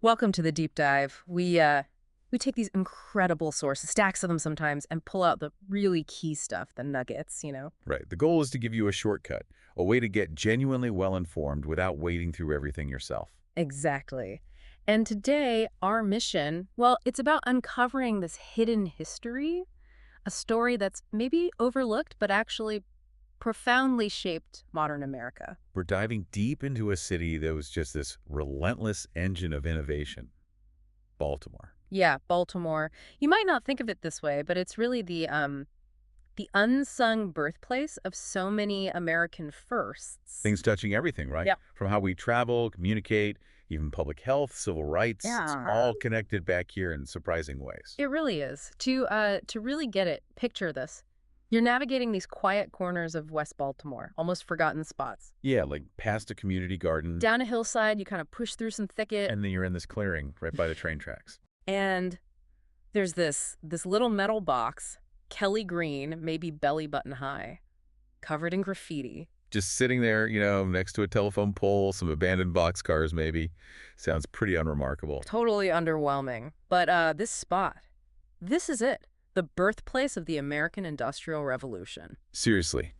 Welcome to the deep dive. We take these incredible sources, stacks of them sometimes, and pull out the really key stuff, the nuggets. Right. The goal is to give you a shortcut, a way to get genuinely well-informed without wading through everything yourself. Exactly. And today, our mission, well, it's about uncovering this hidden history, a story that's maybe overlooked, but actually profoundly shaped modern America. We're diving deep into a city that was just this relentless engine of innovation, Baltimore. Yeah, Baltimore. You might not think of it this way, but it's really the unsung birthplace of so many American firsts. Things touching everything, right? Yeah. From how we travel, communicate, even public health, civil rights, it's Yeah. all connected back here in surprising ways. It really is. To really get it, picture this. You're navigating these quiet corners of West Baltimore, almost forgotten spots. Yeah, like past a community garden, Down a hillside, you kind of push through some thicket, and then you're in this clearing right by the train tracks. and there's this little metal box, Kelly green, maybe belly button high, covered in graffiti. Just sitting there, next to a telephone pole, some abandoned boxcars maybe. Sounds pretty unremarkable. Totally underwhelming. But this spot, this is it. The birthplace of the American Industrial Revolution. Seriously.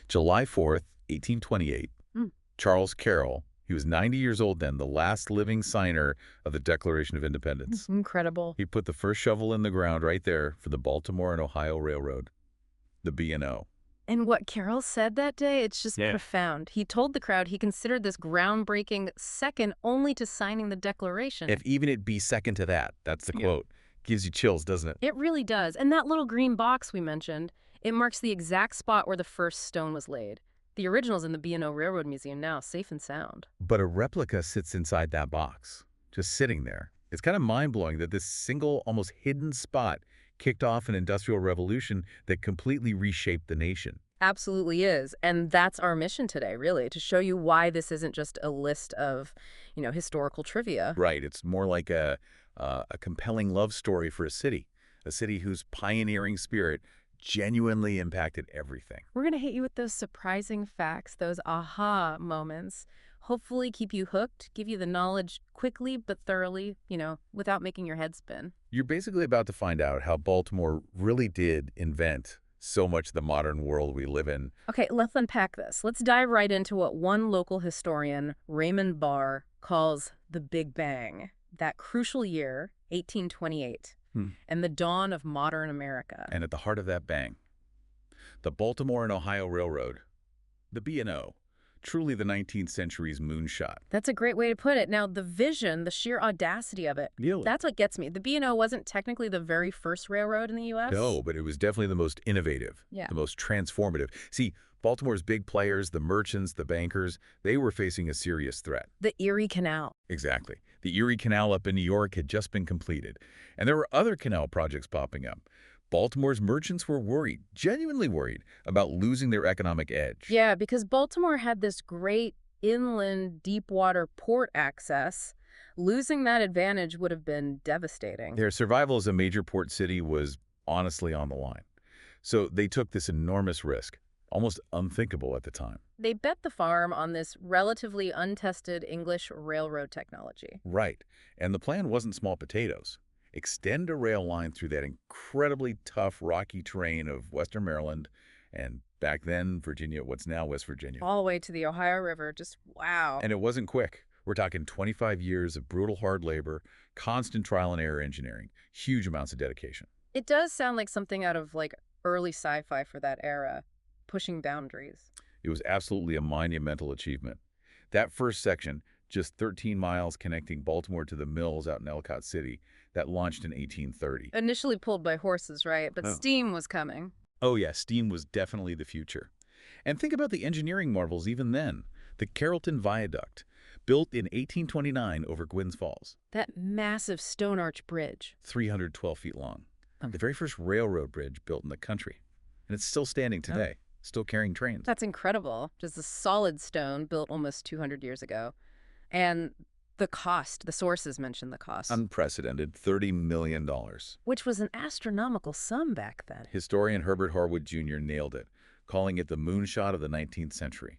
July 4th, 1828, Mm. Charles Carroll, he was 90 years old then, the last living signer of the Declaration of Independence. Incredible. He put the first shovel in the ground right there for the Baltimore and Ohio Railroad, the B&O. And what Carroll said that day, it's just Yeah. profound. He told the crowd he considered this groundbreaking second only to signing the Declaration. If even it be second to that, that's the Yeah. quote. Gives you chills, doesn't it? It really does. And that little green box we mentioned, it marks the exact spot where the first stone was laid. The original's in the B&O Railroad Museum now, safe and sound. But a replica sits inside that box, just sitting there. It's kind of mind-blowing that this single, almost hidden spot kicked off an industrial revolution that completely reshaped the nation. Absolutely is. And that's our mission today, really, to show you why this isn't just a list of, historical trivia. Right. It's more like a compelling love story for a city whose pioneering spirit genuinely impacted everything. We're going to hit you with those surprising facts, those aha moments, hopefully keep you hooked, give you the knowledge quickly but thoroughly, without making your head spin. You're basically about to find out how Baltimore really did invent so much of the modern world we live in. Okay, let's unpack this. Let's dive right into what one local historian, Raymond Barr, calls the Big Bang, that crucial year, 1828, and the dawn of modern America. And at the heart of that bang, the Baltimore and Ohio Railroad, the B&O, truly the 19th century's moonshot. That's a great way to put it. Now, the vision, the sheer audacity of it, Really? that's what gets me. The B&O wasn't technically the very first railroad in the U.S. No, but it was definitely the most innovative, Yeah. the most transformative. See, Baltimore's big players, the merchants, the bankers, they were facing a serious threat. The Erie Canal. Exactly. The Erie Canal up in New York had just been completed, and there were other canal projects popping up. Baltimore's merchants were worried, genuinely worried, about losing their economic edge. Yeah, because Baltimore had this great inland deep water port access. Losing that advantage would have been devastating. Their survival as a major port city was honestly on the line. So they took this enormous risk, almost unthinkable at the time. They bet the farm on this relatively untested English railroad technology. Right. And the plan wasn't small potatoes. Extend a rail line through that incredibly tough, rocky terrain of western Maryland and back then Virginia, what's now West Virginia. All the way to the Ohio River, just wow. And it wasn't quick. We're talking 25 years of brutal hard labor, constant trial and error engineering, huge amounts of dedication. It does sound like something out of early sci-fi for that era, pushing boundaries. It was absolutely a monumental achievement. That first section, just 13 miles connecting Baltimore to the mills out in Ellicott City, that launched in 1830. Initially pulled by horses, right? But Oh. steam was coming. Oh yeah, steam was definitely the future. And think about the engineering marvels even then. The Carrollton Viaduct, built in 1829 over Gwynns Falls, That massive stone arch bridge. 312 feet long. The very first railroad bridge built in the country. And it's still standing today, still carrying trains. That's incredible. Just a solid stone built almost 200 years ago. And the cost, the sources mention the cost, Unprecedented, $30 million. which was an astronomical sum back then. Historian Herbert Harwood Jr. nailed it, calling it the moonshot of the 19th century.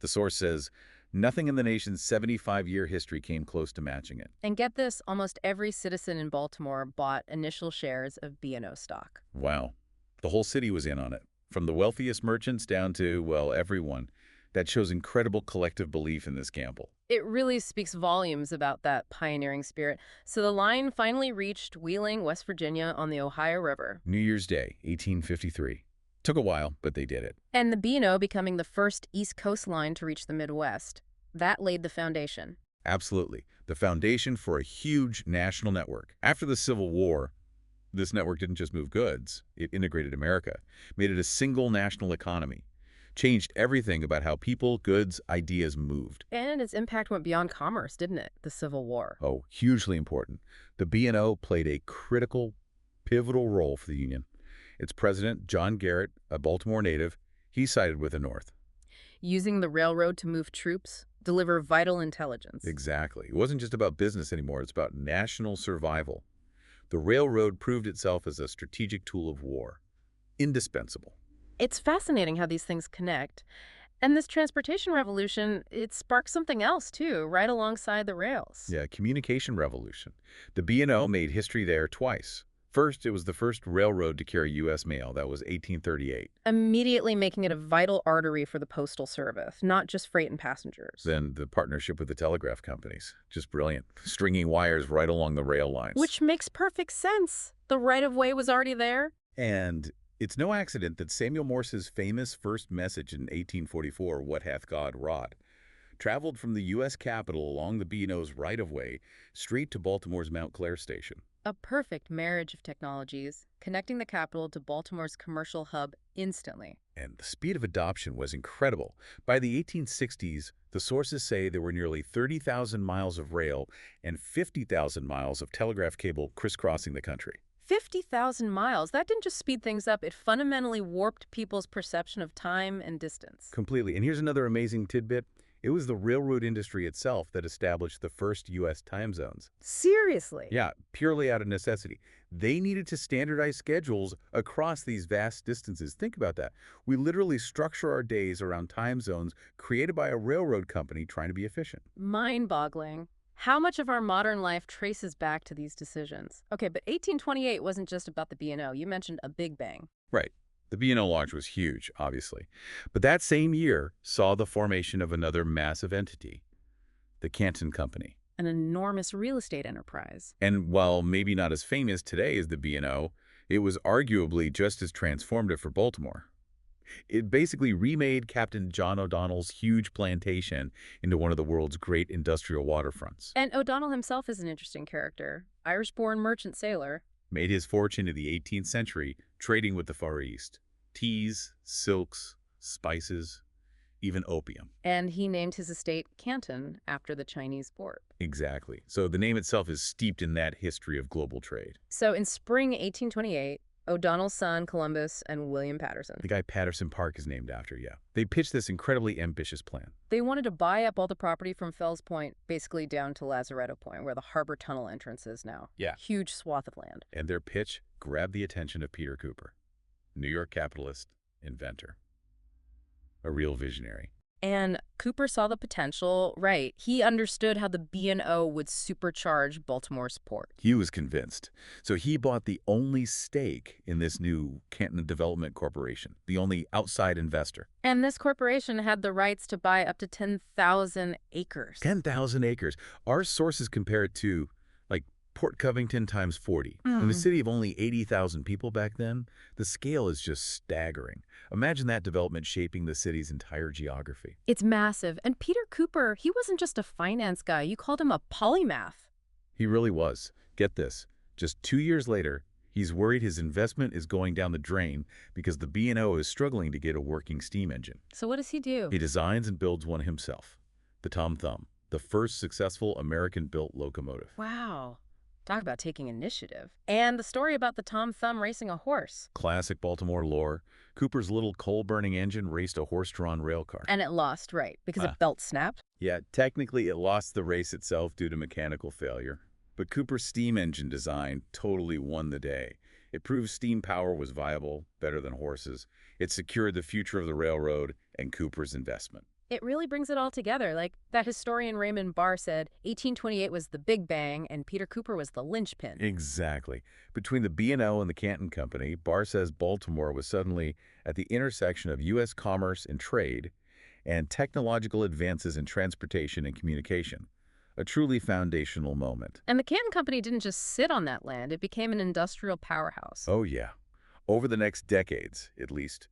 The source says, Nothing in the nation's 75-year history came close to matching it. And get this, almost every citizen in Baltimore bought initial shares of B&O stock. Wow. The whole city was in on it, from the wealthiest merchants down to, well, everyone. That shows incredible collective belief in this gamble. It really speaks volumes about that pioneering spirit. So the line finally reached Wheeling, West Virginia on the Ohio River. New Year's Day, 1853. Took a while, but they did it. And the B&O becoming the first East Coast line to reach the Midwest. That laid the foundation. Absolutely. The foundation for a huge national network. After the Civil War, this network didn't just move goods. It integrated America, made it a single national economy, changed everything about how people, goods, ideas moved. And its impact went beyond commerce, didn't it? The Civil War. Oh, hugely important. The B&O played a critical, pivotal role for the Union. Its president, John Garrett, a Baltimore native, he sided with the North. Using the railroad to move troops, deliver vital intelligence. Exactly. It wasn't just about business anymore. It's about national survival. The railroad proved itself as a strategic tool of war. Indispensable. It's fascinating how these things connect. And this transportation revolution, it sparked something else, too, right alongside the rails. Yeah, communication revolution. The B&O made history there twice. First, it was the first railroad to carry U.S. mail. That was 1838. Immediately making it a vital artery for the postal service, not just freight and passengers. Then the partnership with the telegraph companies. Just brilliant. Stringing wires right along the rail lines. Which makes perfect sense. The right-of-way was already there. And it's no accident that Samuel Morse's famous first message in 1844, "What hath God wrought?" traveled from the U.S. Capitol along the B&O's right-of-way straight to Baltimore's Mount Clair station. A perfect marriage of technologies, connecting the capital to Baltimore's commercial hub instantly. And the speed of adoption was incredible. By the 1860s, the sources say there were nearly 30,000 miles of rail and 50,000 miles of telegraph cable crisscrossing the country. 50,000 miles. That didn't just speed things up. It fundamentally warped people's perception of time and distance. Completely. And here's another amazing tidbit. It was the railroad industry itself that established the first U.S. time zones. Seriously? Yeah, purely out of necessity. They needed to standardize schedules across these vast distances. Think about that. We literally structure our days around time zones created by a railroad company trying to be efficient. Mind-boggling. How much of our modern life traces back to these decisions? Okay, but 1828 wasn't just about the B&O. You mentioned a big bang. Right. The B&O launch was huge, obviously. But that same year saw the formation of another massive entity, the Canton Company. An enormous real estate enterprise. And while maybe not as famous today as the B&O, it was arguably just as transformative for Baltimore. It basically remade Captain John O'Donnell's huge plantation into one of the world's great industrial waterfronts. And O'Donnell himself is an interesting character. Irish-born merchant sailor. Made his fortune in the 18th century trading with the Far East. Teas, silks, spices, even opium. And he named his estate Canton after the Chinese port. Exactly. So the name itself is steeped in that history of global trade. So in spring 1828, O'Donnell's son, Columbus, and William Patterson. The guy Patterson Park is named after, yeah. They pitched this incredibly ambitious plan. They wanted to buy up all the property from Fells Point, basically down to Lazaretto Point, where the harbor tunnel entrance is now. Yeah. Huge swath of land. And their pitch grabbed the attention of Peter Cooper, New York capitalist, inventor. A real visionary. And Cooper saw the potential, right. He understood how the B&O would supercharge Baltimore's port. He was convinced. So he bought the only stake in this new Canton Development Corporation, the only outside investor. And this corporation had the rights to buy up to 10,000 acres. 10,000 acres. Our sources compare it to, like, Port Covington times 40. In a city of only 80,000 people back then, the scale is just staggering. Imagine that development shaping the city's entire geography. It's massive. And Peter Cooper, he wasn't just a finance guy. You called him a polymath. He really was. Get this. Just 2 years later, he's worried his investment is going down the drain because the B&O is struggling to get a working steam engine. So what does he do? He designs and builds one himself, the Tom Thumb, the first successful American-built locomotive. Wow. Talk about taking initiative. And the story about the Tom Thumb racing a horse. Classic Baltimore lore. Cooper's little coal-burning engine raced a horse-drawn rail car. And it lost, right, because a belt snapped? Yeah, technically it lost the race itself due to mechanical failure. But Cooper's steam engine design totally won the day. It proved steam power was viable, better than horses. It secured the future of the railroad and Cooper's investment. It really brings it all together. Like that historian Raymond Barr said, 1828 was the Big Bang and Peter Cooper was the linchpin. Exactly. Between the B&O and the Canton Company, Barr says Baltimore was suddenly at the intersection of U.S. commerce and trade and technological advances in transportation and communication. A truly foundational moment. And the Canton Company didn't just sit on that land, it became an industrial powerhouse. Oh, yeah. Over the next decades, at least,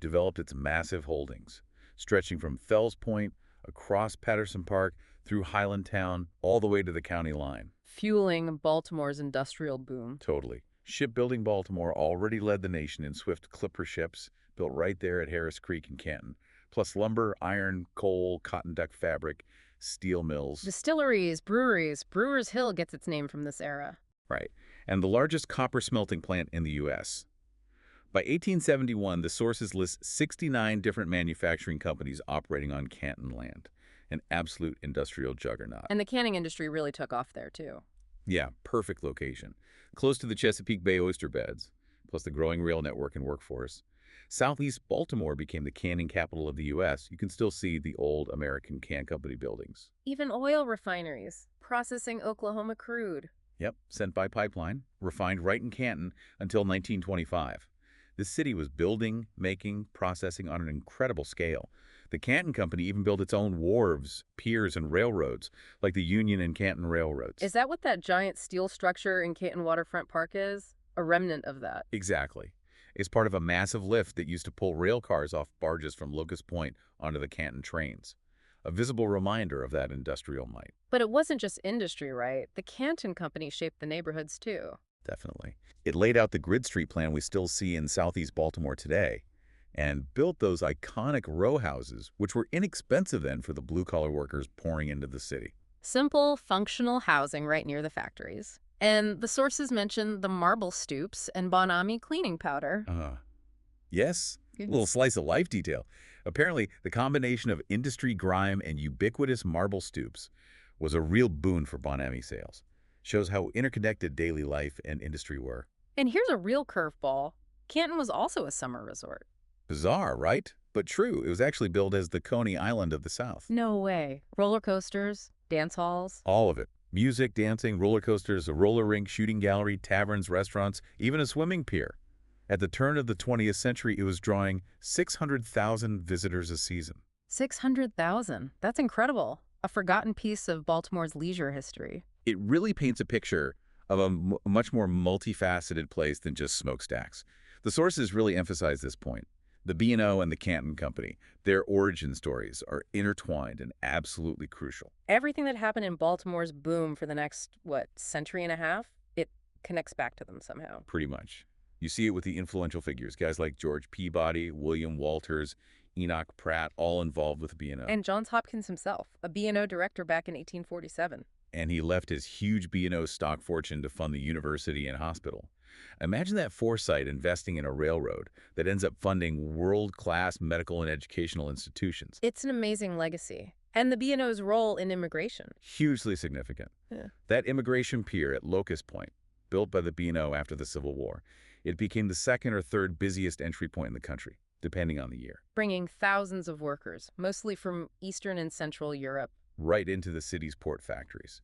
developed its massive holdings, stretching from Fells Point, across Patterson Park, through Highlandtown, all the way to the county line. Fueling Baltimore's industrial boom. Totally. Shipbuilding Baltimore already led the nation in swift clipper ships built right there at Harris Creek in Canton, plus lumber, iron, coal, cotton duck fabric, steel mills. Distilleries, breweries. Brewers Hill gets its name from this era. Right. And the largest copper smelting plant in the U.S. By 1871, the sources list 69 different manufacturing companies operating on Canton land, an absolute industrial juggernaut. And the canning industry really took off there, too. Yeah, perfect location. Close to the Chesapeake Bay oyster beds, plus the growing rail network and workforce. Southeast Baltimore became the canning capital of the U.S. You can still see the old American Can Company buildings. Even oil refineries, processing Oklahoma crude. Yep, sent by pipeline, refined right in Canton until 1925. The city was building, making, processing on an incredible scale. The Canton Company even built its own wharves, piers, and railroads, like the Union and Canton Railroads. Is that what that giant steel structure in Canton Waterfront Park is? A remnant of that. Exactly. It's part of a massive lift that used to pull rail cars off barges from Locust Point onto the Canton trains. A visible reminder of that industrial might. But it wasn't just industry, right? The Canton Company shaped the neighborhoods, too. Definitely. It laid out the grid street plan we still see in southeast Baltimore today and built those iconic row houses, which were inexpensive then for the blue-collar workers pouring into the city. Simple, functional housing right near the factories. And the sources mention the marble stoops and Bon Ami cleaning powder. Yes, a little slice of life detail. Apparently, the combination of industry grime and ubiquitous marble stoops was a real boon for Bon Ami sales. Shows how interconnected daily life and industry were. And here's a real curveball. Canton was also a summer resort. Bizarre, right? But true. It was actually billed as the Coney Island of the South. No way. Roller coasters, dance halls. All of it. Music, dancing, roller coasters, a roller rink, shooting gallery, taverns, restaurants, even a swimming pier. At the turn of the 20th century, it was drawing 600,000 visitors a season. 600,000. That's incredible. A forgotten piece of Baltimore's leisure history. It really paints a picture of a much more multifaceted place than just smokestacks. The sources really emphasize this point. The B&O and the Canton Company, their origin stories are intertwined and absolutely crucial. Everything that happened in Baltimore's boom for the next, century and a half, it connects back to them somehow. Pretty much. You see it with the influential figures, guys like George Peabody, William Walters, Enoch Pratt, all involved with the B&O. And Johns Hopkins himself, a B&O director back in 1847. And he left his huge B&O stock fortune to fund the university and hospital. Imagine that foresight investing in a railroad that ends up funding world-class medical and educational institutions. It's an amazing legacy. And the B&O's role in immigration. Hugely significant. Yeah. That immigration pier at Locust Point, built by the B&O after the Civil War, it became the second or third busiest entry point in the country, depending on the year. Bringing thousands of workers, mostly from Eastern and Central Europe. Right into the city's port factories,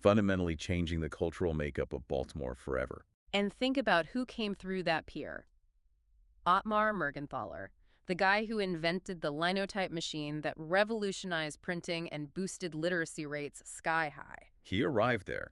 fundamentally changing the cultural makeup of Baltimore forever. And think about who came through that pier. Ottmar Mergenthaler, the guy who invented the linotype machine that revolutionized printing and boosted literacy rates sky high. He arrived there.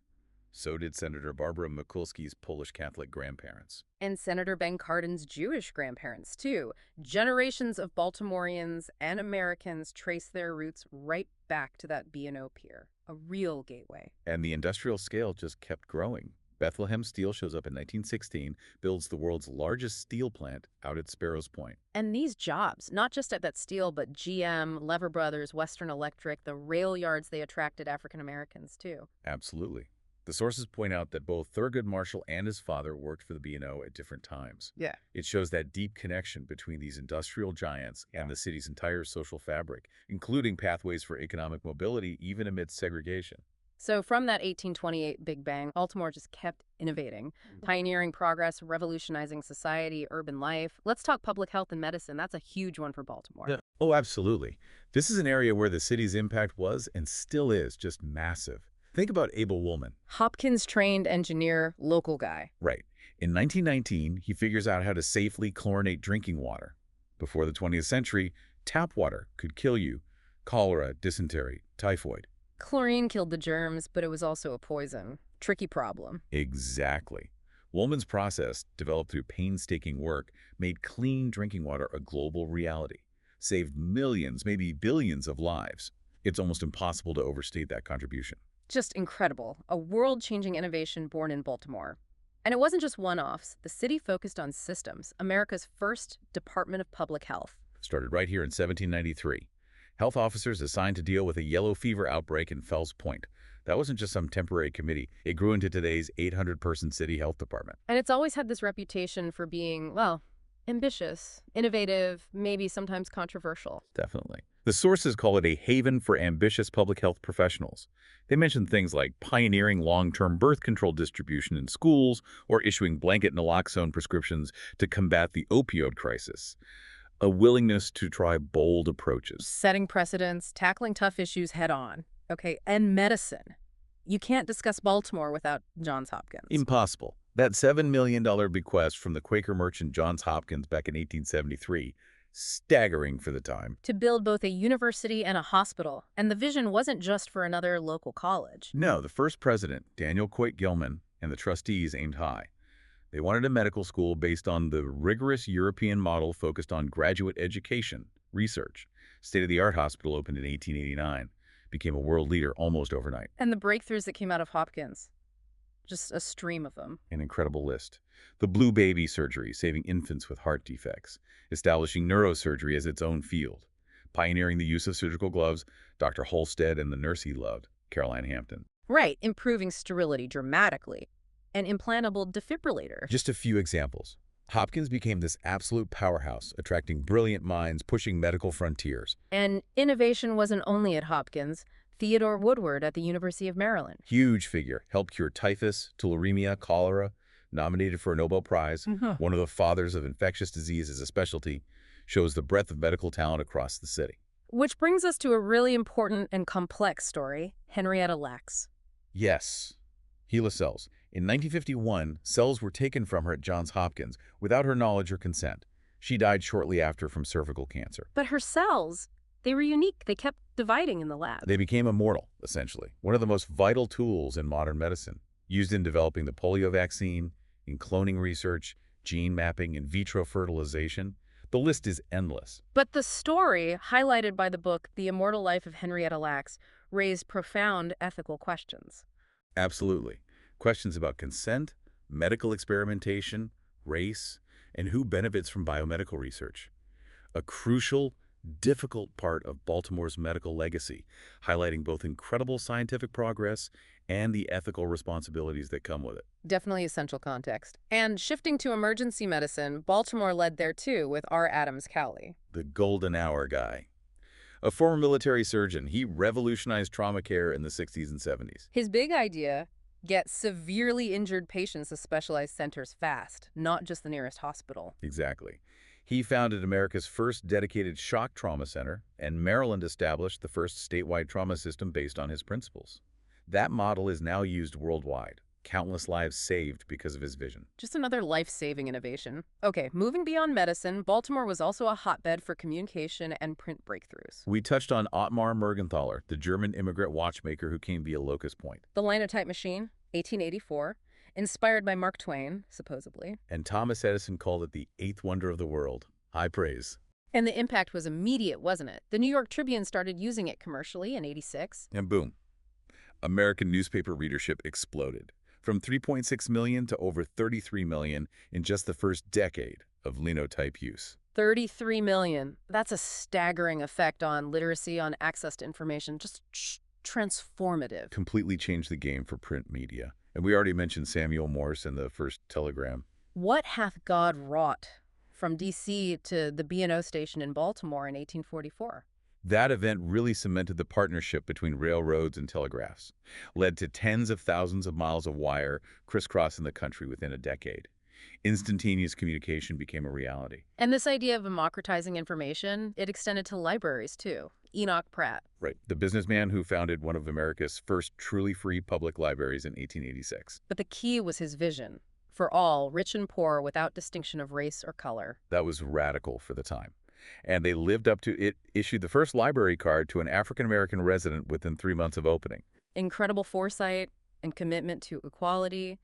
So did Senator Barbara Mikulski's Polish Catholic grandparents. And Senator Ben Cardin's Jewish grandparents, too. Generations of Baltimoreans and Americans trace their roots right back to that B&O pier, a real gateway. And the industrial scale just kept growing. Bethlehem Steel shows up in 1916, builds the world's largest steel plant out at Sparrows Point. And these jobs, not just at that steel, but GM, Lever Brothers, Western Electric, the rail yards, they attracted African Americans, too. Absolutely. The sources point out that both Thurgood Marshall and his father worked for the B&O at different times. Yeah. It shows that deep connection between these industrial giants and the city's entire social fabric, including pathways for economic mobility even amidst segregation. So from that 1828 Big Bang, Baltimore just kept innovating, pioneering progress, revolutionizing society, urban life. Let's talk public health and medicine. That's a huge one for Baltimore. Yeah. Oh, absolutely. This is an area where the city's impact was and still is just massive. Think about Abel Woolman. Hopkins-trained engineer, local guy. Right. In 1919, he figures out how to safely chlorinate drinking water. Before the 20th century, tap water could kill you. Cholera, dysentery, typhoid. Chlorine killed the germs, but it was also a poison. Tricky problem. Exactly. Woolman's process, developed through painstaking work, made clean drinking water a global reality. Saved millions, maybe billions of lives. It's almost impossible to overstate that contribution. Just incredible. A world-changing innovation born in Baltimore. And it wasn't just one-offs. The city focused on systems, America's first Department of Public Health. Started right here in 1793. Health officers assigned to deal with a yellow fever outbreak in Fells Point. That wasn't just some temporary committee. It grew into today's 800-person city health department. And it's always had this reputation for being, well, ambitious, innovative, maybe sometimes controversial. Definitely. The sources call it a haven for ambitious public health professionals. They mention things like pioneering long-term birth control distribution in schools or issuing blanket naloxone prescriptions to combat the opioid crisis. A willingness to try bold approaches. Setting precedents, tackling tough issues head-on. Okay, and medicine. You can't discuss Baltimore without Johns Hopkins. Impossible. That $7 million bequest from the Quaker merchant Johns Hopkins back in 1873, staggering for the time. To build both a university and a hospital, and the vision wasn't just for another local college. No, the first president, Daniel Coit Gilman, and the trustees aimed high. They wanted a medical school based on the rigorous European model focused on graduate education, research. State-of-the-art hospital opened in 1889, became a world leader almost overnight. And the breakthroughs that came out of Hopkins. Just a stream of them. An incredible list. The blue baby surgery, saving infants with heart defects. Establishing neurosurgery as its own field. Pioneering the use of surgical gloves, Dr. Halsted and the nurse he loved, Caroline Hampton. Right, improving sterility dramatically. An implantable defibrillator. Just a few examples. Hopkins became this absolute powerhouse, attracting brilliant minds, pushing medical frontiers. And innovation wasn't only at Hopkins. Theodore Woodward at the University of Maryland. Huge figure, helped cure typhus, tularemia, cholera, nominated for a Nobel Prize, one of the fathers of infectious disease as a specialty, shows the breadth of medical talent across the city. Which brings us to a really important and complex story, Henrietta Lacks. Yes, HeLa cells. In 1951, cells were taken from her at Johns Hopkins without her knowledge or consent. She died shortly after from cervical cancer. But her cells, they were unique. They kept dividing in the lab. They became immortal, essentially. One of the most vital tools in modern medicine, used in developing the polio vaccine, in cloning research, gene mapping, in vitro fertilization. The list is endless. But the story, highlighted by the book The Immortal Life of Henrietta Lacks, raised profound ethical questions. Absolutely. Questions about consent, medical experimentation, race, and who benefits from biomedical research. A crucial, difficult part of Baltimore's medical legacy, highlighting both incredible scientific progress and the ethical responsibilities that come with it. Definitely essential context. And shifting to emergency medicine, Baltimore led there too with R. Adams Cowley. The golden hour guy. A former military surgeon, he revolutionized trauma care in the 60s and 70s. His big idea, get severely injured patients to specialized centers fast, not just the nearest hospital. Exactly. He founded America's first dedicated shock trauma center, and Maryland established the first statewide trauma system based on his principles. That model is now used worldwide. Countless lives saved because of his vision. Just another life-saving innovation. Okay, moving beyond medicine, Baltimore was also a hotbed for communication and print breakthroughs. We touched on Ottmar Mergenthaler, the German immigrant watchmaker who came via locust point. The linotype machine, 1884, inspired by Mark Twain, supposedly. And Thomas Edison called it the eighth wonder of the world. High praise. And the impact was immediate, wasn't it? The New York Tribune started using it commercially in '86. And boom, American newspaper readership exploded. From 3.6 million to over 33 million in just the first decade of linotype use. 33 million. That's a staggering effect on literacy, on access to information. Just transformative. Completely changed the game for print media. And we already mentioned Samuel Morse and the first telegram. What hath God wrought? From D.C. to the B&O station in Baltimore in 1844. That event really cemented the partnership between railroads and telegraphs, led to tens of thousands of miles of wire crisscrossing the country within a decade. Instantaneous communication became a reality. And this idea of democratizing information, it extended to libraries, too. Enoch Pratt. Right. The businessman who founded one of America's first truly free public libraries in 1886. But the key was his vision. For all, rich and poor, without distinction of race or color. That was radical for the time. And they lived up to it, issued the first library card to an African-American resident within 3 months of opening. Incredible foresight and commitment to equality.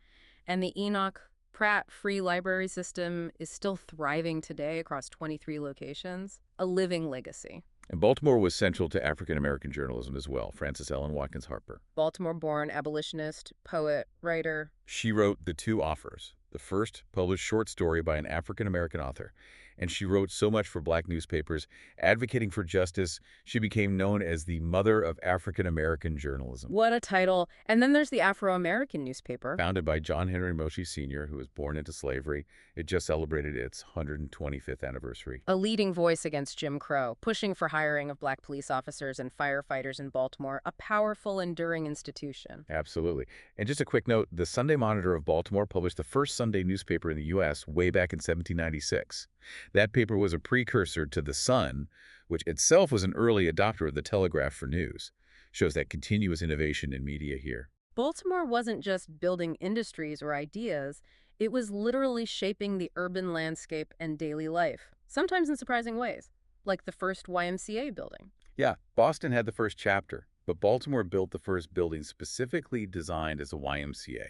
And the Enoch Pratt free library system is still thriving today across 23 locations, a living legacy. And Baltimore was central to African-American journalism as well. Frances Ellen Watkins Harper. Baltimore-born abolitionist, poet, writer. She wrote The Two Offers, the first published short story by an African-American author. And she wrote so much for black newspapers, advocating for justice. She became known as the mother of African-American journalism. What a title. And then there's the Afro-American newspaper. Founded by John Henry Moshe Sr., who was born into slavery. It just celebrated its 125th anniversary. A leading voice against Jim Crow, pushing for hiring of black police officers and firefighters in Baltimore, a powerful, enduring institution. Absolutely. And just a quick note, the Sunday Monitor of Baltimore published the first Sunday newspaper in the U.S. way back in 1796. That paper was a precursor to The Sun, which itself was an early adopter of the telegraph for news. Shows that continuous innovation in media here. Baltimore wasn't just building industries or ideas, it was literally shaping the urban landscape and daily life, sometimes in surprising ways, like the first YMCA building. Yeah, Boston had the first chapter, but Baltimore built the first building specifically designed as a YMCA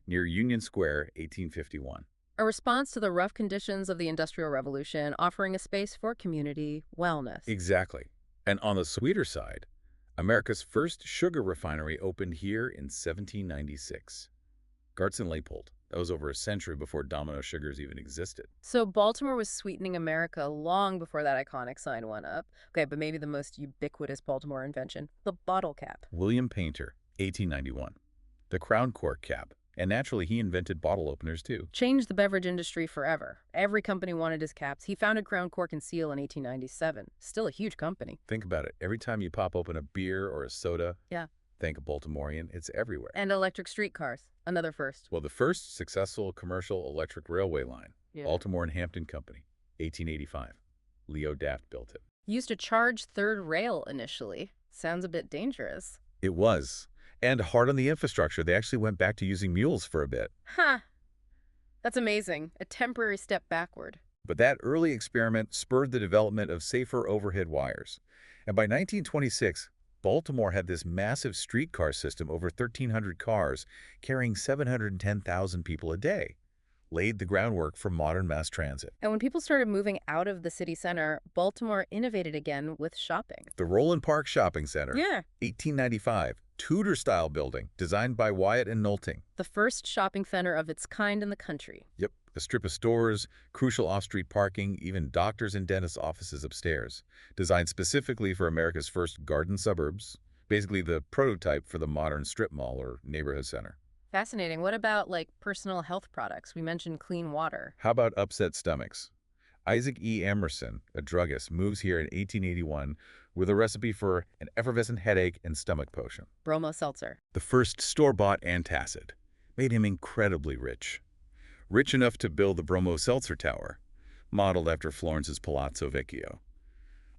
near Union Square, 1851. A response to the rough conditions of the Industrial Revolution, offering a space for community wellness. Exactly. And on the sweeter side, America's first sugar refinery opened here in 1796. Gartson-Leipold. That was over a century before Domino Sugars even existed. So Baltimore was sweetening America long before that iconic sign went up. Okay, but maybe the most ubiquitous Baltimore invention, the bottle cap. William Painter, 1891. The crown cork cap. And naturally, he invented bottle openers, too. Changed the beverage industry forever. Every company wanted his caps. He founded Crown Cork and Seal in 1897. Still a huge company. Think about it. Every time you pop open a beer or a soda, yeah, think a Baltimorean, it's everywhere. And electric streetcars, another first. Well, the first successful commercial electric railway line, Baltimore and Hampton Company, 1885. Leo Daft built it. Used to charge third rail initially. Sounds a bit dangerous. It was. And hard on the infrastructure. They actually went back to using mules for a bit. Huh. That's amazing. A temporary step backward. But that early experiment spurred the development of safer overhead wires. And by 1926, Baltimore had this massive streetcar system, over 1,300 cars, carrying 710,000 people a day. Laid the groundwork for modern mass transit. And when people started moving out of the city center, Baltimore innovated again with shopping. The Roland Park Shopping Center, yeah, 1895, Tudor-style building, designed by Wyatt and Nolting. The first shopping center of its kind in the country. Yep, a strip of stores, crucial off-street parking, even doctors' and dentists' offices upstairs. Designed specifically for America's first garden suburbs, basically the prototype for the modern strip mall or neighborhood center. Fascinating. What about, like, personal health products? We mentioned clean water. How about upset stomachs? Isaac E. Emerson, a druggist, moves here in 1881 with a recipe for an effervescent headache and stomach potion. Bromo seltzer. The first store-bought antacid. Made him incredibly rich. Rich enough to build the Bromo Seltzer Tower, modeled after Florence's Palazzo Vecchio.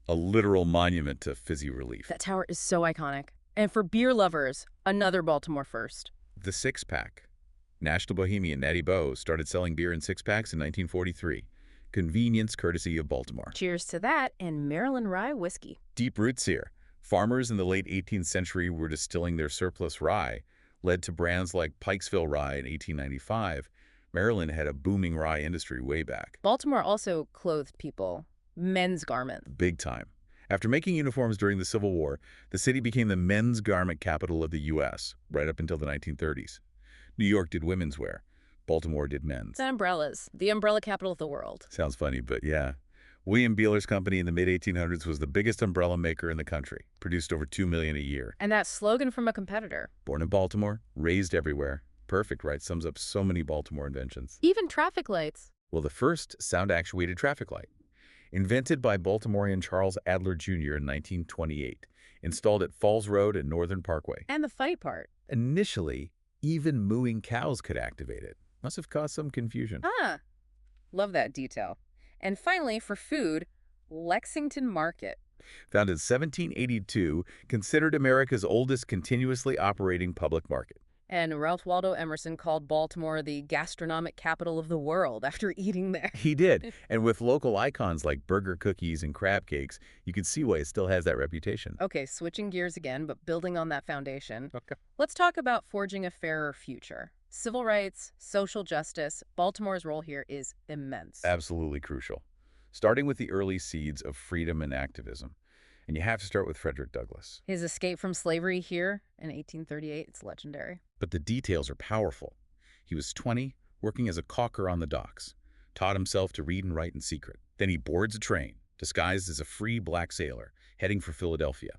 A literal monument to fizzy relief. That tower is so iconic. And for beer lovers, another Baltimore first. The six-pack. National Bohemian Natty Boh started selling beer in six-packs in 1943. Convenience courtesy of Baltimore. Cheers to that and Maryland rye whiskey. Deep roots here. Farmers in the late 18th century were distilling their surplus rye, led to brands like Pikesville Rye in 1895. Maryland had a booming rye industry way back. Baltimore also clothed people. Men's garments. Big time. After making uniforms during the Civil War, the city became the men's garment capital of the U.S., right up until the 1930s. New York did women's wear. Baltimore did men's. And umbrellas. The umbrella capital of the world. Sounds funny, but yeah. William Beeler's company in the mid-1800s was the biggest umbrella maker in the country. Produced over 2 million a year. And that slogan from a competitor. Born in Baltimore, raised everywhere. Perfect, right? Sums up so many Baltimore inventions. Even traffic lights. Well, the first sound-actuated traffic light. Invented by Baltimorean Charles Adler Jr. in 1928. Installed at Falls Road and Northern Parkway. And the funny part. Initially, even mooing cows could activate it. Must have caused some confusion. Ah, love that detail. And finally, for food, Lexington Market. Founded in 1782, considered America's oldest continuously operating public market. And Ralph Waldo Emerson called Baltimore the gastronomic capital of the world after eating there. He did, and with local icons like burger cookies and crab cakes, you can see why it still has that reputation. Okay, switching gears again, but building on that foundation. Okay. Let's talk about forging a fairer future. Civil rights, social justice, Baltimore's role here is immense. Absolutely crucial. Starting with the early seeds of freedom and activism. And you have to start with Frederick Douglass. His escape from slavery here in 1838, it's legendary. But the details are powerful. He was 20, working as a caulker on the docks, taught himself to read and write in secret. Then he boards a train, disguised as a free black sailor, heading for Philadelphia.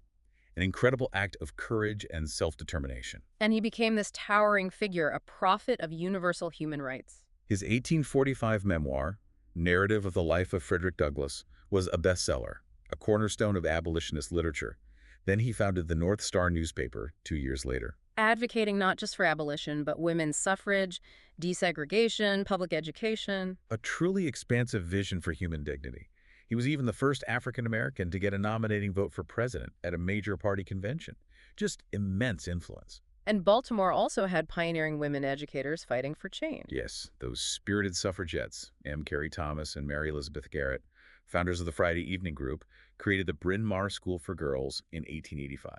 An incredible act of courage and self-determination. And he became this towering figure, a prophet of universal human rights. His 1845 memoir, Narrative of the Life of Frederick Douglass, was a bestseller, a cornerstone of abolitionist literature. Then he founded the North Star newspaper 2 years later. Advocating not just for abolition, but women's suffrage, desegregation, public education. A truly expansive vision for human dignity. He was even the first African-American to get a nominating vote for president at a major party convention. Just immense influence. And Baltimore also had pioneering women educators fighting for change. Yes, those spirited suffragettes, M. Carey Thomas and Mary Elizabeth Garrett, founders of the Friday Evening Group, created the Bryn Mawr School for Girls in 1885.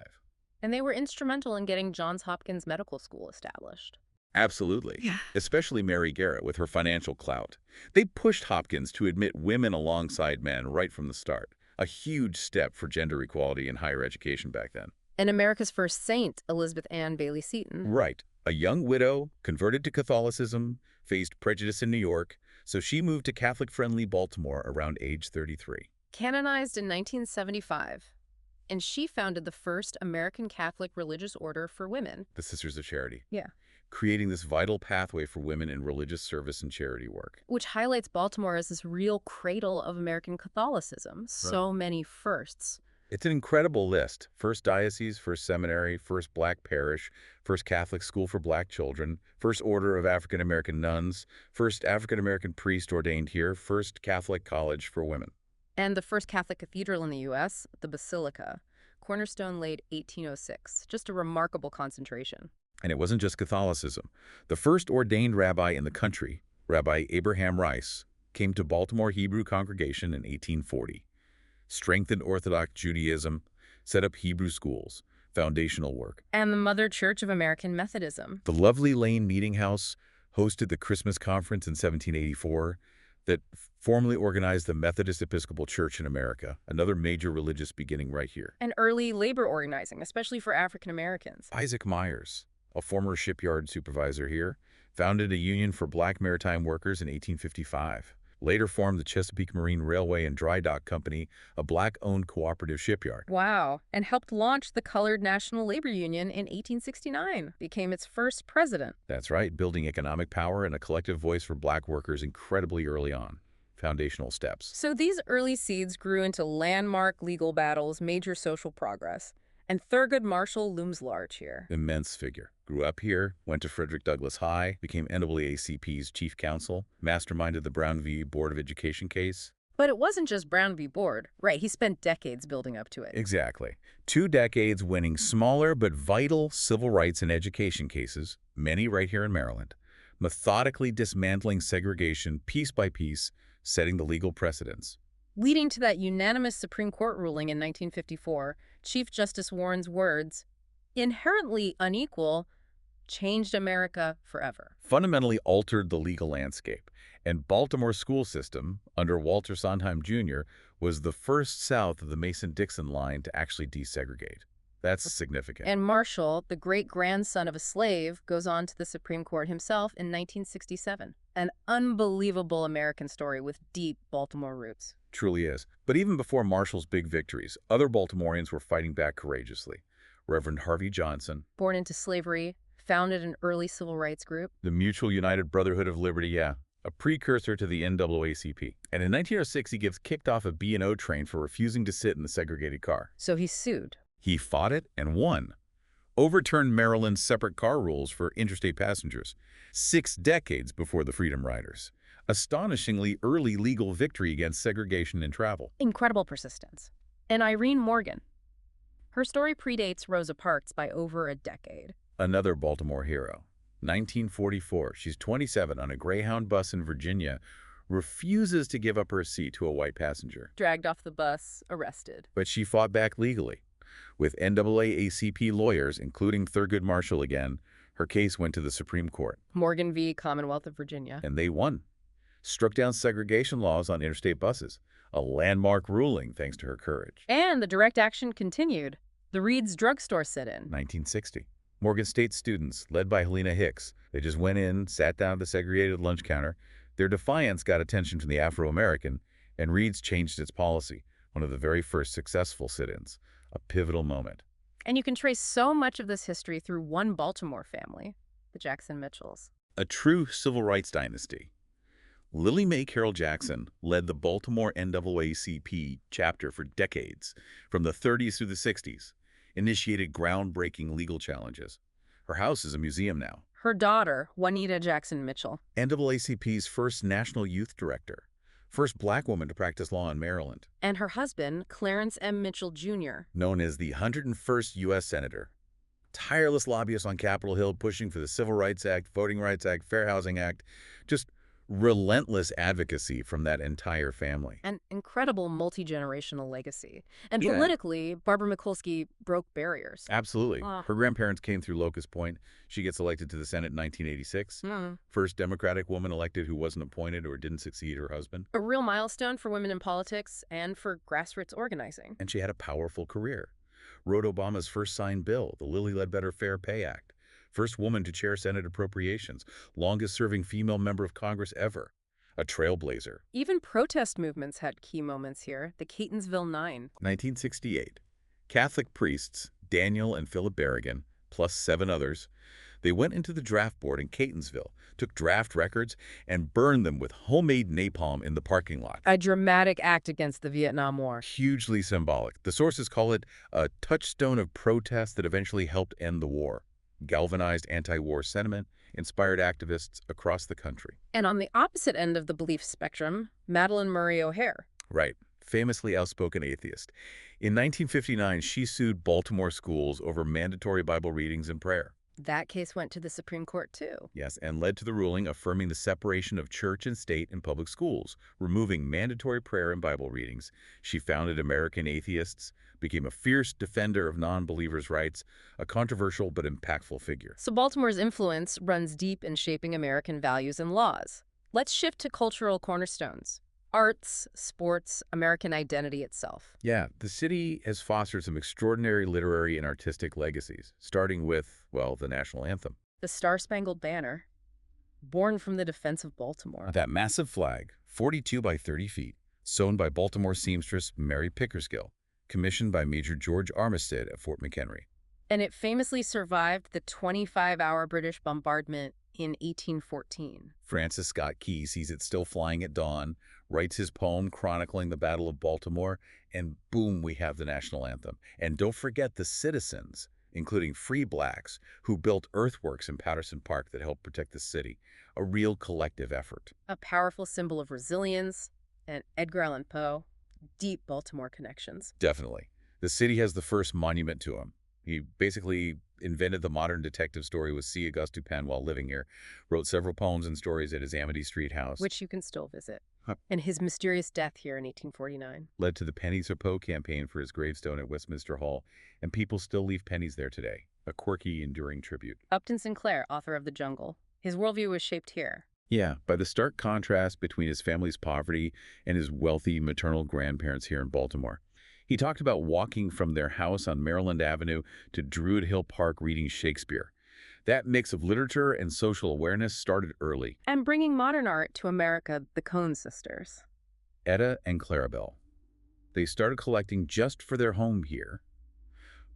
And they were instrumental in getting Johns Hopkins Medical School established. Absolutely. Yeah. Especially Mary Garrett with her financial clout. They pushed Hopkins to admit women alongside men right from the start. A huge step for gender equality in higher education back then. And America's first saint, Elizabeth Ann Bailey Seton. Right. A young widow, converted to Catholicism, faced prejudice in New York, so she moved to Catholic-friendly Baltimore around age 33. Canonized in 1975. And she founded the first American Catholic religious order for women. The Sisters of Charity. Yeah. Creating this vital pathway for women in religious service and charity work. Which highlights Baltimore as this real cradle of American Catholicism. Right. So many firsts. It's an incredible list. First diocese, first seminary, first black parish, first Catholic school for black children, first order of African-American nuns, first African-American priest ordained here, first Catholic college for women. And the first Catholic cathedral in the U.S., the Basilica. Cornerstone laid 1806. Just a remarkable concentration. And it wasn't just Catholicism. The first ordained rabbi in the country, Rabbi Abraham Weiss, came to Baltimore Hebrew congregation in 1840. Strengthened Orthodox Judaism, set up Hebrew schools, foundational work. And the Mother Church of American Methodism. The Lovely Lane Meeting House hosted the Christmas Conference in 1784 that formally organized the Methodist Episcopal Church in America, another major religious beginning right here. And early labor organizing, especially for African Americans. Isaac Myers, a former shipyard supervisor here, founded a union for black maritime workers in 1855. Later formed the Chesapeake Marine Railway and Dry Dock Company, a black-owned cooperative shipyard. Wow. And helped launch the Colored National Labor Union in 1869. Became its first president. That's right, building economic power and a collective voice for black workers incredibly early on. Foundational steps. So these early seeds grew into landmark legal battles, major social progress. And Thurgood Marshall looms large here. Immense figure. Grew up here, went to Frederick Douglass High, became NAACP's chief counsel, masterminded the Brown v. Board of Education case. But it wasn't just Brown v. Board. Right, he spent decades building up to it. Exactly. 2 decades winning smaller but vital civil rights and education cases, many right here in Maryland, methodically dismantling segregation piece by piece, setting the legal precedents. Leading to that unanimous Supreme Court ruling in 1954, Chief Justice Warren's words, inherently unequal, changed America forever. Fundamentally altered the legal landscape, and Baltimore's school system, under Walter Sondheim Jr., was the first south of the Mason-Dixon line to actually desegregate. That's significant. And Marshall, the great-grandson of a slave, goes on to the Supreme Court himself in 1967. An unbelievable American story with deep Baltimore roots. Truly is. But even before Marshall's big victories, other Baltimoreans were fighting back courageously. Reverend Harvey Johnson, born into slavery, founded an early civil rights group. The Mutual United Brotherhood of Liberty, a precursor to the NAACP. And in 1906, he gets kicked off a B&O train for refusing to sit in the segregated car. So he sued. He fought it and won. overturned Maryland's separate car rules for interstate passengers 6 decades before the Freedom Riders. Astonishingly early legal victory against segregation in travel. Incredible persistence. And Irene Morgan. Her story predates Rosa Parks by over a decade. Another Baltimore hero. 1944, she's 27 on a Greyhound bus in Virginia, refuses to give up her seat to a white passenger. Dragged off the bus, arrested. But she fought back legally. With NAACP lawyers, including Thurgood Marshall again, her case went to the Supreme Court. Morgan v. Commonwealth of Virginia. And they won. Struck down segregation laws on interstate buses. A landmark ruling thanks to her courage. And the direct action continued. The Reed's drugstore sit-in. 1960. Morgan State students, led by Helena Hicks, they just went in, sat down at the segregated lunch counter. Their defiance got attention from the Afro-American, and Reed's changed its policy, one of the very first successful sit-ins. A pivotal moment. And you can trace so much of this history through one Baltimore family, the Jackson Mitchells. A true civil rights dynasty. Lily Mae Carroll Jackson led the Baltimore NAACP chapter for decades, from the 30s through the 60s, initiated groundbreaking legal challenges. Her house is a museum now. Her daughter, Juanita Jackson Mitchell. NAACP's first national youth director, first black woman to practice law in Maryland. And her husband, Clarence M. Mitchell, Jr. Known as the 101st U.S. Senator. Tireless lobbyist on Capitol Hill pushing for the Civil Rights Act, Voting Rights Act, Fair Housing Act. Just relentless advocacy from that entire family. An incredible multi-generational legacy. And Yeah. politically, Barbara Mikulski broke barriers. Absolutely. Ah. Her grandparents came through Locust Point. She gets elected to the Senate in 1986. First Democratic woman elected who wasn't appointed or didn't succeed her husband. A real milestone for women in politics and for grassroots organizing. And she had a powerful career. Wrote Obama's first signed bill, the Lilly Ledbetter Fair Pay Act. First woman to chair Senate Appropriations. Longest-serving female member of Congress ever. A trailblazer. Even protest movements had key moments here. The Catonsville Nine. 1968. Catholic priests, Daniel and Philip Berrigan, plus 7 others, they went into the draft board in Catonsville, took draft records, and burned them with homemade napalm in the parking lot. A dramatic act against the Vietnam War. Hugely symbolic. The sources call it a touchstone of protest that eventually helped end the war. Galvanized anti-war sentiment, inspired activists across the country. And on the opposite end of the belief spectrum, Madalyn Murray O'Hair. Right. Famously outspoken atheist. In 1959, she sued Baltimore schools over mandatory Bible readings and prayer. That case went to the Supreme Court, too. Yes, and led to the ruling affirming the separation of church and state in public schools, removing mandatory prayer and Bible readings. She founded American Atheists, became a fierce defender of non-believers' rights, a controversial but impactful figure. So Baltimore's influence runs deep in shaping American values and laws. Let's shift to cultural cornerstones. Arts, sports, American identity itself. Yeah, the city has fostered some extraordinary literary and artistic legacies, starting with, well, the national anthem. The Star-Spangled Banner, born from the defense of Baltimore. That massive flag, 42 by 30 feet, sewn by Baltimore seamstress Mary Pickersgill, commissioned by Major George Armistead at Fort McHenry. And it famously survived the 25-hour British bombardment in 1814. Francis Scott Key sees it still flying at dawn, writes his poem chronicling the Battle of Baltimore, and boom, we have the national anthem. And don't forget the citizens, including free blacks, who built earthworks in Patterson Park that helped protect the city. A real collective effort. A powerful symbol of resilience, and Edgar Allan Poe, deep Baltimore connections. Definitely. The city has the first monument to him. He basically invented the modern detective story with C. Auguste Dupin while living here, wrote several poems and stories at his Amity Street house. Which you can still visit. Huh. And his mysterious death here in 1849. Led to the Pennies of Poe campaign for his gravestone at Westminster Hall, and people still leave pennies there today. A quirky, enduring tribute. Upton Sinclair, author of The Jungle. His worldview was shaped here. Yeah, by the stark contrast between his family's poverty and his wealthy maternal grandparents here in Baltimore. He talked about walking from their house on Maryland Avenue to Druid Hill Park reading Shakespeare. That mix of literature and social awareness started early. And bringing modern art to America, the Cohen sisters. Etta and Clarabelle. They started collecting just for their home here.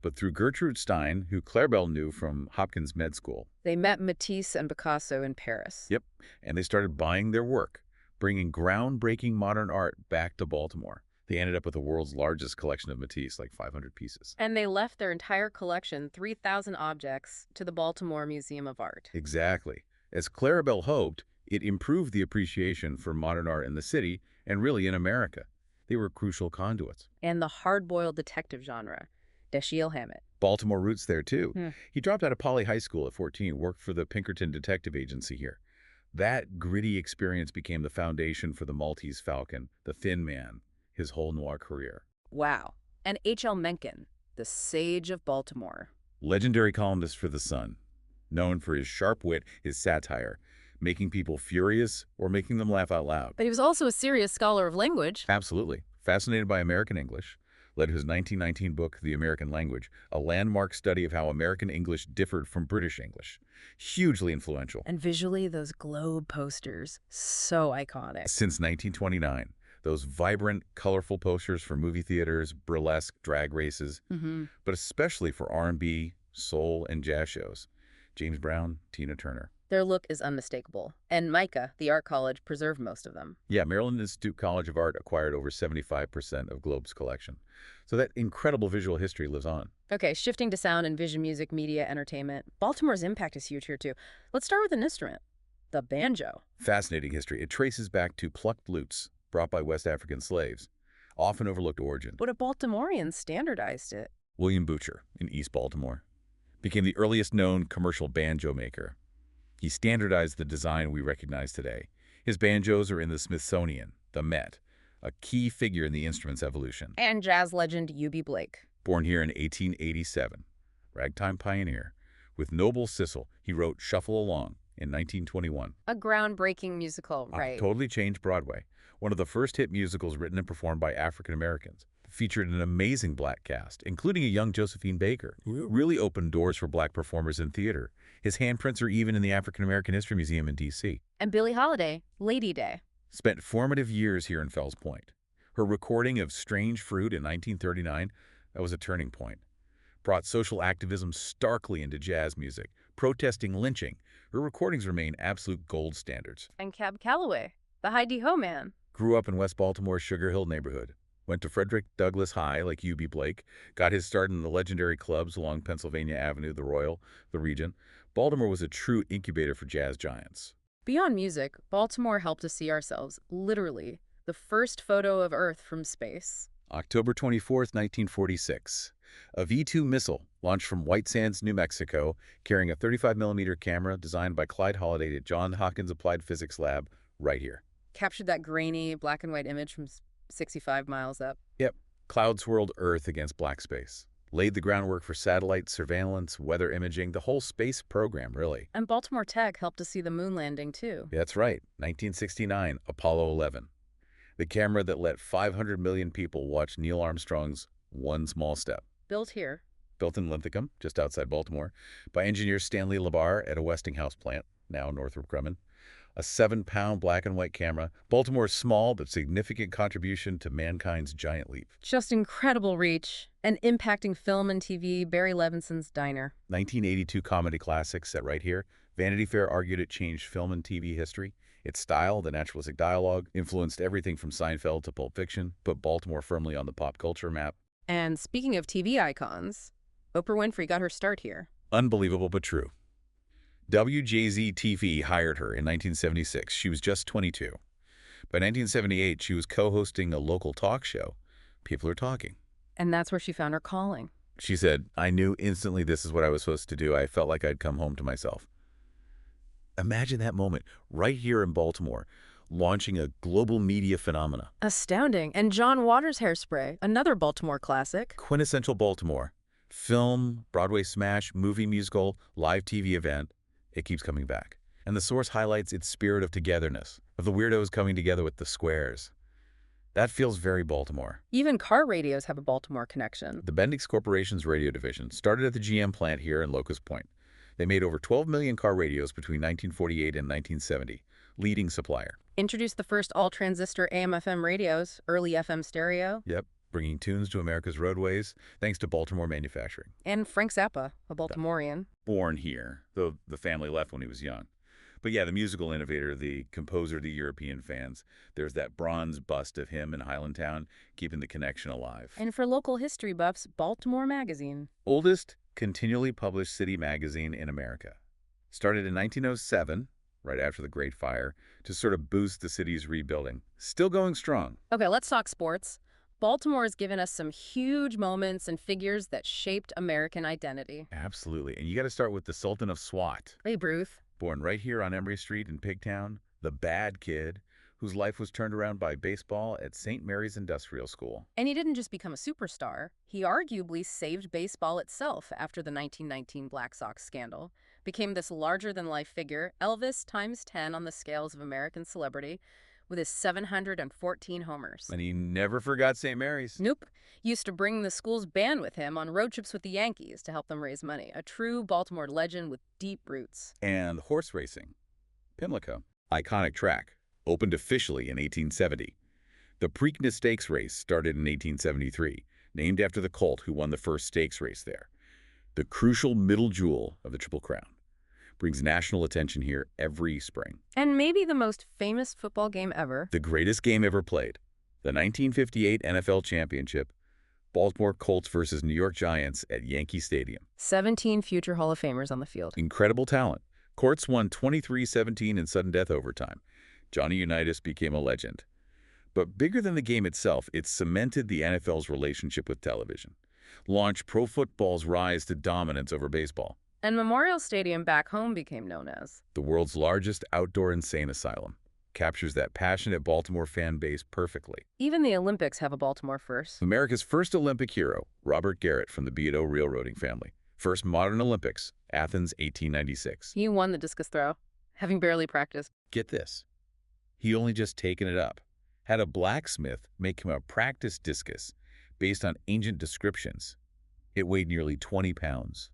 But through Gertrude Stein, who Clarabelle knew from Hopkins Med School. They met Matisse and Picasso in Paris. Yep, and they started buying their work, bringing groundbreaking modern art back to Baltimore. They ended up with the world's largest collection of Matisse, like 500 pieces. And they left their entire collection, 3,000 objects, to the Baltimore Museum of Art. Exactly. As Clarabelle hoped, it improved the appreciation for modern art in the city and really in America. They were crucial conduits. And the hard-boiled detective genre, Dashiell Hammett. Baltimore roots there, too. Hmm. He dropped out of Poly High School at 14, worked for the Pinkerton Detective Agency here. That gritty experience became the foundation for the Maltese Falcon, the Thin Man, his whole noir career. Wow. And H.L. Mencken, the sage of Baltimore. Legendary columnist for The Sun, known for his sharp wit, his satire, making people furious or making them laugh out loud. But he was also a serious scholar of language. Absolutely. Fascinated by American English, led his 1919 book, The American Language, a landmark study of how American English differed from British English. Hugely influential. And visually, those globe posters, so iconic. Since 1929, those vibrant, colorful posters for movie theaters, burlesque, drag races, but especially for R&B, soul, and jazz shows. James Brown, Tina Turner. Their look is unmistakable. And MICA, the art college, preserved most of them. Yeah, Maryland Institute College of Art acquired over 75% of Globe's collection. So that incredible visual history lives on. Okay, shifting to sound and vision music, media, entertainment. Baltimore's impact is huge here, too. Let's start with an instrument, the banjo. Fascinating history. It traces back to plucked lutes brought by West African slaves, often overlooked origin. But a Baltimorean standardized it. William Boucher in East Baltimore became the earliest known commercial banjo maker. He standardized the design we recognize today. His banjos are in the Smithsonian, the Met, a key figure in the instrument's evolution. And jazz legend Hube Blake. Born here in 1887, ragtime pioneer. With Noble Sissel, he wrote Shuffle Along in 1921. A groundbreaking musical, right? Totally changed Broadway. One of the first hit musicals written and performed by African Americans. Featured an amazing black cast, including a young Josephine Baker, who really opened doors for black performers in theater. His handprints are even in the African American History Museum in D.C. And Billie Holiday, Lady Day. Spent formative years here in Fells Point. Her recording of Strange Fruit in 1939, that was a turning point. Brought social activism starkly into jazz music, protesting lynching. Her recordings remain absolute gold standards. And Cab Calloway, the Hi-De-Ho Man. Grew up in West Baltimore's Sugar Hill neighborhood. Went to Frederick Douglass High, like Hube Blake. Got his start in the legendary clubs along Pennsylvania Avenue, the Royal, the Regent. Baltimore was a true incubator for jazz giants. Beyond music, Baltimore helped us see ourselves, literally, the first photo of Earth from space. October 24th, 1946. A V-2 missile launched from White Sands, New Mexico, carrying a 35mm camera designed by Clyde Holliday at Johns Hopkins Applied Physics Lab right here. Captured that grainy black and white image from 65 miles up. Yep. Cloud swirled Earth against black space. Laid the groundwork for satellite surveillance, weather imaging, the whole space program, really. And Baltimore Tech helped us see the moon landing, too. That's right. 1969, Apollo 11. The camera that let 500 million people watch Neil Armstrong's One Small Step. Built here. Built in Linthicum, just outside Baltimore, by engineer Stanley Labar at a Westinghouse plant, now Northrop Grumman. A 7-pound black and white camera. Baltimore's small but significant contribution to mankind's giant leap. Just incredible reach. And impacting film and TV, Barry Levinson's Diner. 1982 comedy classic set right here. Vanity Fair argued it changed film and TV history. Its style, the naturalistic dialogue, influenced everything from Seinfeld to Pulp Fiction, put Baltimore firmly on the pop culture map. And speaking of TV icons, Oprah Winfrey got her start here. Unbelievable but true. WJZ-TV hired her in 1976. She was just 22. By 1978, she was co-hosting a local talk show. People are talking. And that's where she found her calling. She said, I knew instantly this is what I was supposed to do. I felt like I'd come home to myself. Imagine that moment right here in Baltimore, launching a global media phenomena. Astounding. And John Waters' Hairspray, another Baltimore classic. Quintessential Baltimore. Film, Broadway smash, movie musical, live TV event. It keeps coming back. And the source highlights its spirit of togetherness, of the weirdos coming together with the squares. That feels very Baltimore. Even car radios have a Baltimore connection. The Bendix Corporation's radio division started at the GM plant here in Locust Point. They made over 12 million car radios between 1948 and 1970, leading supplier. Introduced the first all-transistor AM/FM radios, early FM stereo. Yep, bringing tunes to America's roadways, thanks to Baltimore manufacturing. And Frank Zappa, a Baltimorean. Born here, though the family left when he was young. But yeah, the musical innovator, the composer to European fans, there's that bronze bust of him in Highlandtown, keeping the connection alive. And for local history buffs, Baltimore Magazine. Oldest continually published city magazine in America. Started in 1907, right after the Great Fire, to sort of boost the city's rebuilding. Still going strong. Okay, let's talk sports. Baltimore has given us some huge moments and figures that shaped American identity. Absolutely. And you got to start with the Sultan of Swat. Babe Ruth. Born right here on Emory Street in Pigtown, the bad kid, whose life was turned around by baseball at St. Mary's Industrial School. And he didn't just become a superstar. He arguably saved baseball itself after the 1919 Black Sox scandal. Became this larger-than-life figure, Elvis times 10 on the scales of American celebrity, with his 714 homers. And he never forgot St. Mary's. Nope. Used to bring the school's band with him on road trips with the Yankees to help them raise money. A true Baltimore legend with deep roots. And horse racing. Pimlico. Iconic track. Opened officially in 1870. The Preakness Stakes race started in 1873, named after the colt who won the first stakes race there. The crucial middle jewel of the Triple Crown. Brings national attention here every spring. And maybe the most famous football game ever. The greatest game ever played. The 1958 NFL Championship. Baltimore Colts versus New York Giants at Yankee Stadium. 17 future Hall of Famers on the field. Incredible talent. Colts won 23-17 in sudden death overtime. Johnny Unitas became a legend. But bigger than the game itself, it cemented the NFL's relationship with television. Launched pro football's rise to dominance over baseball. And Memorial Stadium back home became known as the world's largest outdoor insane asylum. Captures that passionate Baltimore fan base perfectly. Even the Olympics have a Baltimore first. America's first Olympic hero, Robert Garrett from the B&O railroading family. First modern Olympics, Athens, 1896. He won the discus throw, having barely practiced. Get this. He only just taken it up. Had a blacksmith make him a practice discus based on ancient descriptions. It weighed nearly 20 pounds.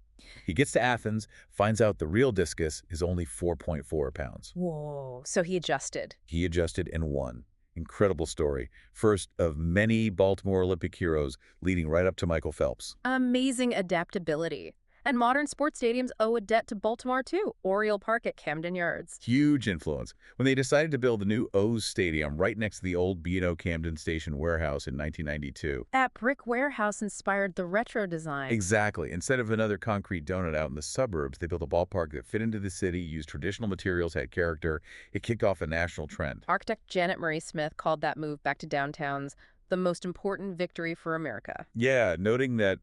He gets to Athens, finds out the real discus is only 4.4 pounds. Whoa. So he adjusted. He adjusted and won. Incredible story. First of many Baltimore Olympic heroes, leading right up to Michael Phelps. Amazing adaptability. And modern sports stadiums owe a debt to Baltimore, too. Oriole Park at Camden Yards. Huge influence. When they decided to build the new O's Stadium right next to the old B&O Camden Station warehouse in 1992. That brick warehouse inspired the retro design. Exactly. Instead of another concrete donut out in the suburbs, they built a ballpark that fit into the city, used traditional materials, had character. It kicked off a national trend. Architect Janet Marie Smith called that move back to downtowns the most important victory for America. Yeah, noting that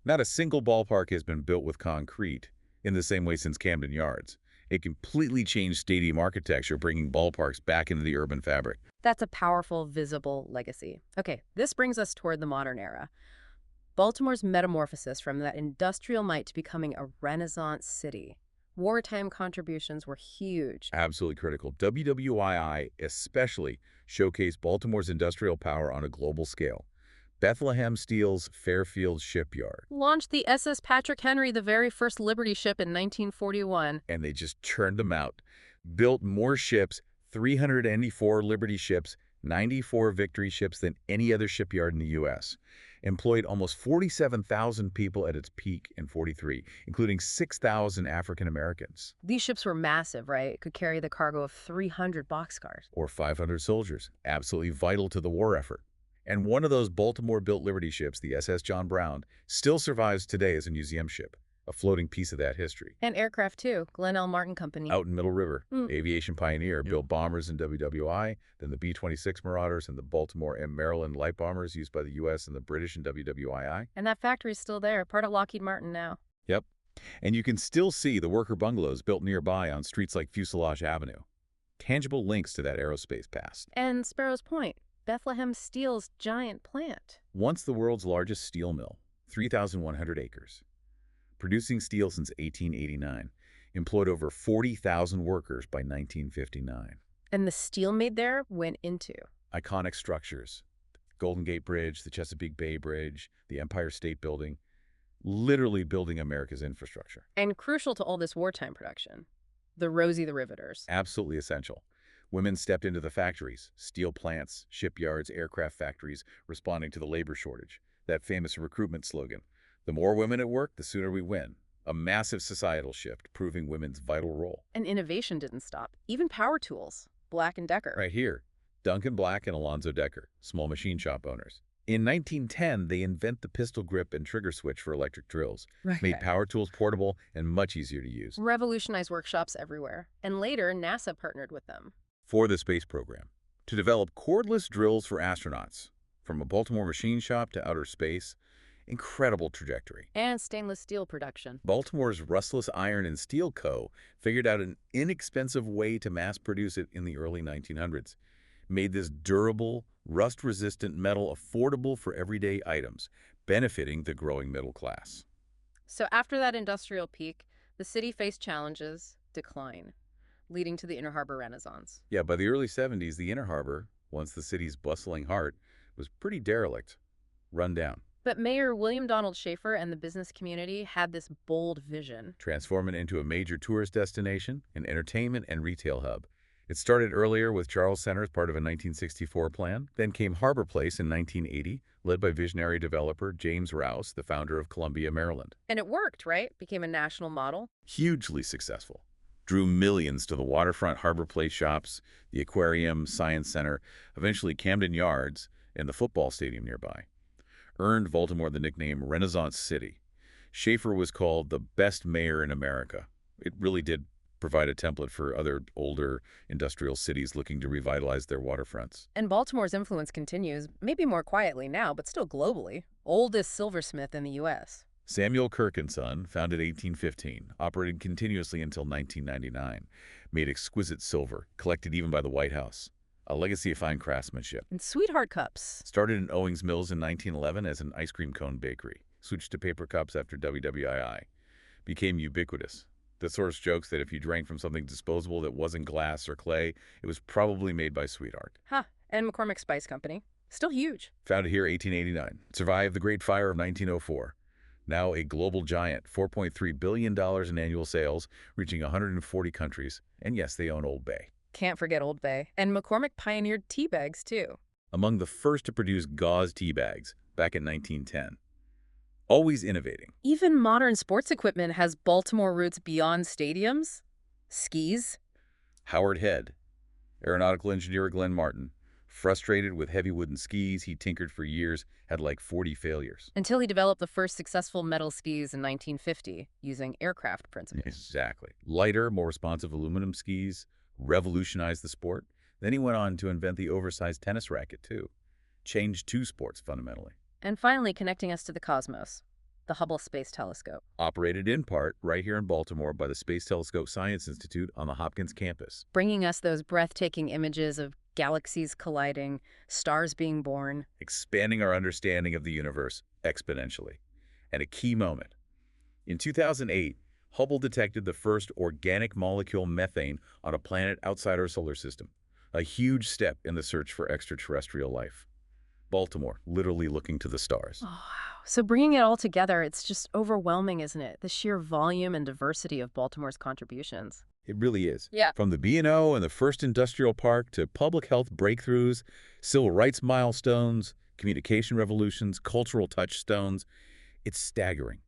not a single ballpark has been built with concrete in the same way since Camden Yards. It completely changed stadium architecture, bringing ballparks back into the urban fabric. That's a powerful, visible legacy. Okay, this brings us toward the modern era. Baltimore's metamorphosis from that industrial might to becoming a Renaissance city. Wartime contributions were huge. Absolutely critical. WWII especially showcased Baltimore's industrial power on a global scale. Bethlehem Steel's Fairfield Shipyard. Launched the SS Patrick Henry, the very first Liberty ship in 1941. And they just churned them out. Built more ships, 394 Liberty ships, 94 Victory ships than any other shipyard in the U.S. Employed almost 47,000 people at its peak in 43, including 6,000 African Americans. These ships were massive, right? Could carry the cargo of 300 boxcars. Or 500 soldiers. Absolutely vital to the war effort. And one of those Baltimore-built Liberty ships, the SS John Brown, still survives today as a museum ship, a floating piece of that history. And aircraft, too. Glenn L. Martin Company. Out in Middle River, aviation pioneer, built bombers in WWI, then the B-26 Marauders and the Baltimore and Maryland light bombers used by the U.S. and the British in WWII. And that factory's still there, part of Lockheed Martin now. Yep. And you can still see the worker bungalows built nearby on streets like Fuselage Avenue. Tangible links to that aerospace past. And Sparrows Point. Bethlehem Steel's giant plant. Once the world's largest steel mill, 3,100 acres. Producing steel since 1889, employed over 40,000 workers by 1959. And the steel made there went into iconic structures. Golden Gate Bridge, the Chesapeake Bay Bridge, the Empire State Building, literally building America's infrastructure. And crucial to all this wartime production, the Rosie the Riveters. Absolutely essential. Women stepped into the factories, steel plants, shipyards, aircraft factories, responding to the labor shortage. That famous recruitment slogan, the more women at work, the sooner we win. A massive societal shift, proving women's vital role. And innovation didn't stop. Even power tools, Black and Decker. Right here, Duncan Black and Alonzo Decker, small machine shop owners. In 1910, they invent the pistol grip and trigger switch for electric drills, made power tools portable and much easier to use. Revolutionized workshops everywhere. And later, NASA partnered with them. For the space program, to develop cordless drills for astronauts. From a Baltimore machine shop to outer space, incredible trajectory. And stainless steel production. Baltimore's Rustless Iron and Steel Co. figured out an inexpensive way to mass produce it in the early 1900s. Made this durable, rust-resistant metal affordable for everyday items, benefiting the growing middle class. So after that industrial peak, the city faced challenges, decline, leading to the Inner Harbor Renaissance. Yeah, by the early 70s, the Inner Harbor, once the city's bustling heart, was pretty derelict, run down. But Mayor William Donald Schaefer and the business community had this bold vision. Transform it into a major tourist destination, an entertainment and retail hub. It started earlier with Charles Center as part of a 1964 plan. Then came Harbor Place in 1980, led by visionary developer James Rouse, the founder of Columbia, Maryland. And it worked, right? Became a national model. Hugely successful. Drew millions to the waterfront Harbor Place shops, the aquarium, science center, eventually Camden Yards, and the football stadium nearby. Earned Baltimore the nickname Renaissance City. Schaefer was called the best mayor in America. It really did provide a template for other older industrial cities looking to revitalize their waterfronts. And Baltimore's influence continues, maybe more quietly now, but still globally. Oldest silversmith in the U.S. Samuel Kirk & Son, founded 1815, operated continuously until 1999, made exquisite silver, collected even by the White House. A legacy of fine craftsmanship. And Sweetheart Cups. Started in Owings Mills in 1911 as an ice cream cone bakery. Switched to paper cups after WWII. Became ubiquitous. The source jokes that if you drank from something disposable that wasn't glass or clay, it was probably made by Sweetheart. Huh. And McCormick Spice Company. Still huge. Founded here 1889. Survived the Great Fire of 1904. Now a global giant, $4.3 billion in annual sales, reaching 140 countries. And yes, they own Old Bay. Can't forget Old Bay. And McCormick pioneered tea bags, too. Among the first to produce gauze tea bags back in 1910. Always innovating. Even modern sports equipment has Baltimore roots beyond stadiums. Skis. Howard Head, aeronautical engineer Glenn Martin. Frustrated with heavy wooden skis he tinkered for years, had like 40 failures. Until he developed the first successful metal skis in 1950, using aircraft principles. Exactly. Lighter, more responsive aluminum skis revolutionized the sport. Then he went on to invent the oversized tennis racket, too. Changed two sports, fundamentally. And finally connecting us to the cosmos, the Hubble Space Telescope. Operated in part right here in Baltimore by the Space Telescope Science Institute on the Hopkins campus. Bringing us those breathtaking images of galaxies colliding, stars being born. Expanding our understanding of the universe exponentially. And a key moment. In 2008, Hubble detected the first organic molecule methane on a planet outside our solar system. A huge step in the search for extraterrestrial life. Baltimore, literally looking to the stars. Oh, wow. So bringing it all together, it's just overwhelming, isn't it? The sheer volume and diversity of Baltimore's contributions. It really is. Yeah. From the B&O and the first industrial park to public health breakthroughs, civil rights milestones, communication revolutions, cultural touchstones, it's staggering.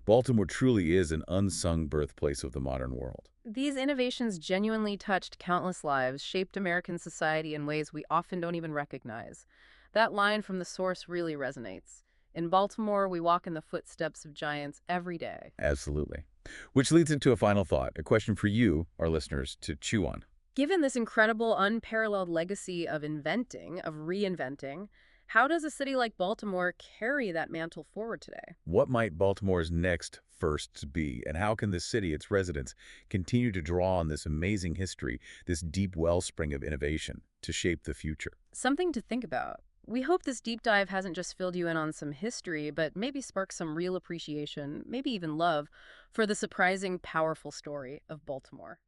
Baltimore truly is an unsung birthplace of the modern world. These innovations genuinely touched countless lives, shaped American society in ways we often don't even recognize. That line from the source really resonates. In Baltimore, we walk in the footsteps of giants every day. Absolutely. Which leads into a final thought, a question for you, our listeners, to chew on. Given this incredible, unparalleled legacy of inventing, of reinventing, how does a city like Baltimore carry that mantle forward today? What might Baltimore's next firsts be, and how can the city, its residents, continue to draw on this amazing history, this deep wellspring of innovation, to shape the future? Something to think about. We hope this deep dive hasn't just filled you in on some history, but maybe sparked some real appreciation, maybe even love, for the surprising, powerful story of Baltimore.